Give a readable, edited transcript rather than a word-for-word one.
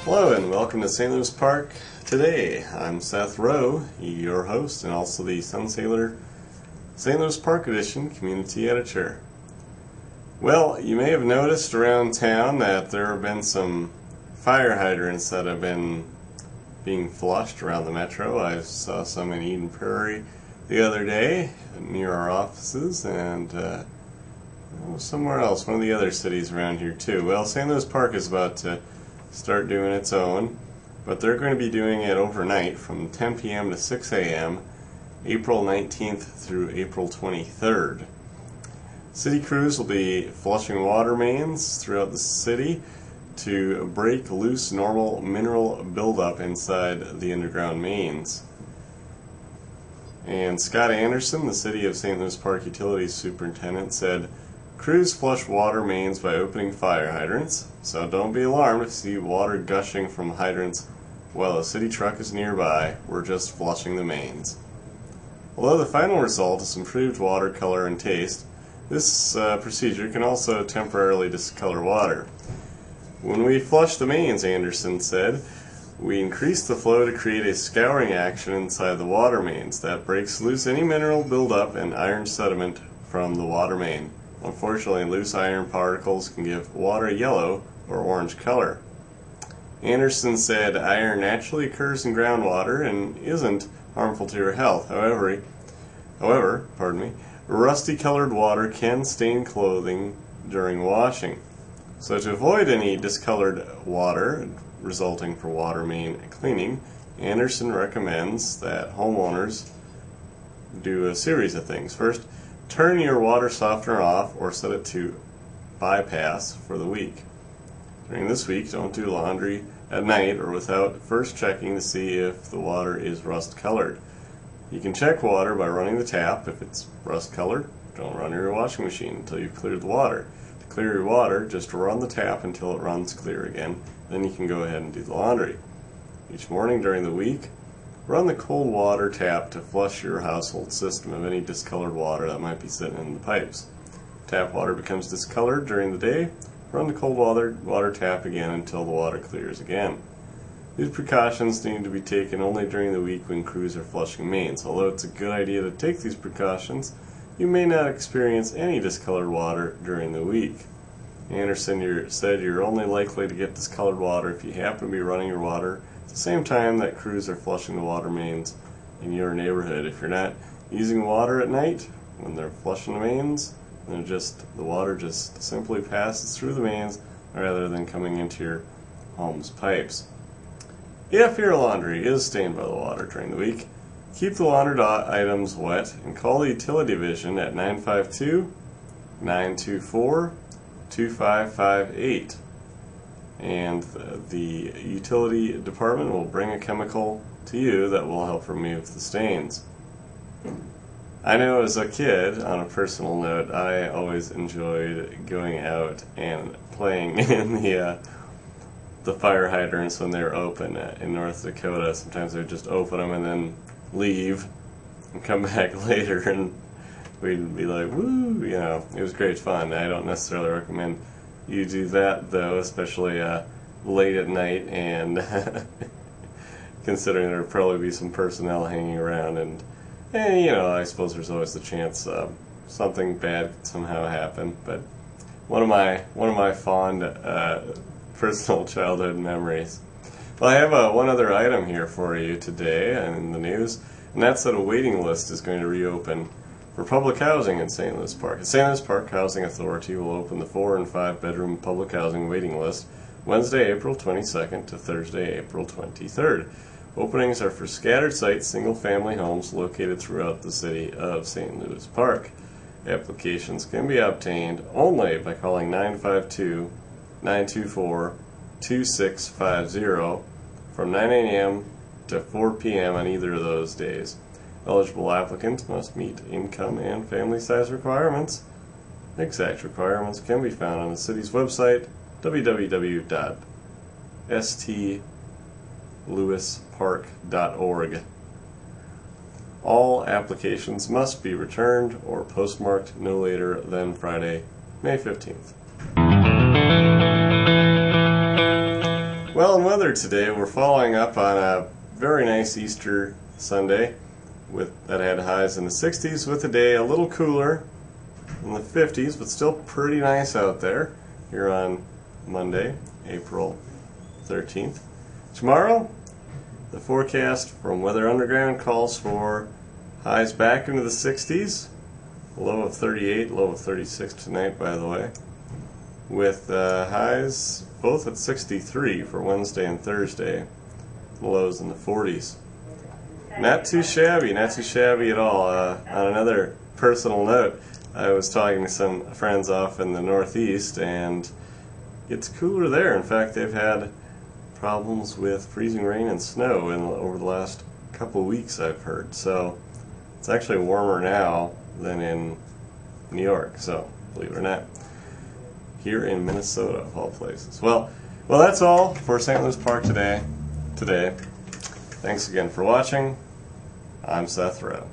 Hello and welcome to St. Louis Park Today. I'm Seth Rowe, your host, and also the Sun Sailor St. Louis Park Edition Community Editor. Well, you may have noticed around town that there have been some fire hydrants that have been being flushed around the metro. I saw some in Eden Prairie the other day near our offices, and somewhere else, one of the other cities around here too. Well, St. Louis Park is about to start doing its own, but they're going to be doing it overnight from 10 p.m. to 6 a.m. April 19th through April 23rd. City crews will be flushing water mains throughout the city to break loose normal mineral buildup inside the underground mains. And Scott Anderson, the City of St. Louis Park Utilities Superintendent, said, "Crews flush water mains by opening fire hydrants, so don't be alarmed if you see water gushing from hydrants while a city truck is nearby. We're just flushing the mains." Although the final result is improved water color and taste, this procedure can also temporarily discolor water. "When we flush the mains," Anderson said, "we increase the flow to create a scouring action inside the water mains that breaks loose any mineral buildup and iron sediment from the water main. Unfortunately, loose iron particles can give water a yellow or orange color." Anderson said iron naturally occurs in groundwater and isn't harmful to your health. However, rusty colored water can stain clothing during washing. So to avoid any discolored water resulting from water main cleaning, Anderson recommends that homeowners do a series of things. First, turn your water softener off or set it to bypass for the week. During this week, don't do laundry at night or without first checking to see if the water is rust colored. You can check water by running the tap. If it's rust colored, don't run your washing machine until you've cleared the water. To clear your water, just run the tap until it runs clear again. Then you can go ahead and do the laundry. Each morning during the week, run the cold water tap to flush your household system of any discolored water that might be sitting in the pipes. If tap water becomes discolored during the day, run the cold water tap again until the water clears again. These precautions need to be taken only during the week when crews are flushing mains. Although it's a good idea to take these precautions, you may not experience any discolored water during the week. Anderson said you're only likely to get discolored water if you happen to be running your water at the same time that crews are flushing the water mains in your neighborhood. If you're not using water at night when they're flushing the mains, then the water just simply passes through the mains rather than coming into your home's pipes. If your laundry is stained by the water during the week, keep the laundered items wet and call the utility division at 952-924-2558. And the utility department will bring a chemical to you that will help remove the stains. I know as a kid, on a personal note, I always enjoyed going out and playing in the fire hydrants when they were open in North Dakota. Sometimes they would just open them and then leave and come back later, and we'd be like, woo, it was great fun. I don't necessarily recommend you do that though, especially late at night, and considering there would probably be some personnel hanging around, and I suppose there's always the chance something bad could somehow happen. But one of my fond personal childhood memories. Well, I have one other item here for you today in the news, and that's that a waiting list is going to reopen for public housing in St. Louis Park. The St. Louis Park Housing Authority will open the 4- and 5-bedroom public housing waiting list Wednesday, April 22nd to Thursday, April 23rd. Openings are for scattered site single-family homes located throughout the city of St. Louis Park. Applications can be obtained only by calling 952-924-2650 from 9 a.m. to 4 p.m. on either of those days. Eligible applicants must meet income and family size requirements. Exact requirements can be found on the city's website, www.stlouispark.org. All applications must be returned or postmarked no later than Friday, May 15th. Well, in weather today, we're following up on a very nice Easter Sunday that had highs in the 60s, with the day a little cooler in the 50s, but still pretty nice out there here on Monday, April 13th. Tomorrow, the forecast from Weather Underground calls for highs back into the 60s, low of 38, low of 36 tonight, by the way, with highs both at 63 for Wednesday and Thursday, lows in the 40s. Not too shabby at all. On another personal note, I was talking to some friends off in the Northeast, and it's cooler there. In fact, they've had problems with freezing rain and snow over the last couple weeks, I've heard. So it's actually warmer now than in New York, so believe it or not. Here in Minnesota, of all places. Well, that's all for St. Louis Park today. Thanks again for watching. I'm Seth Rowe.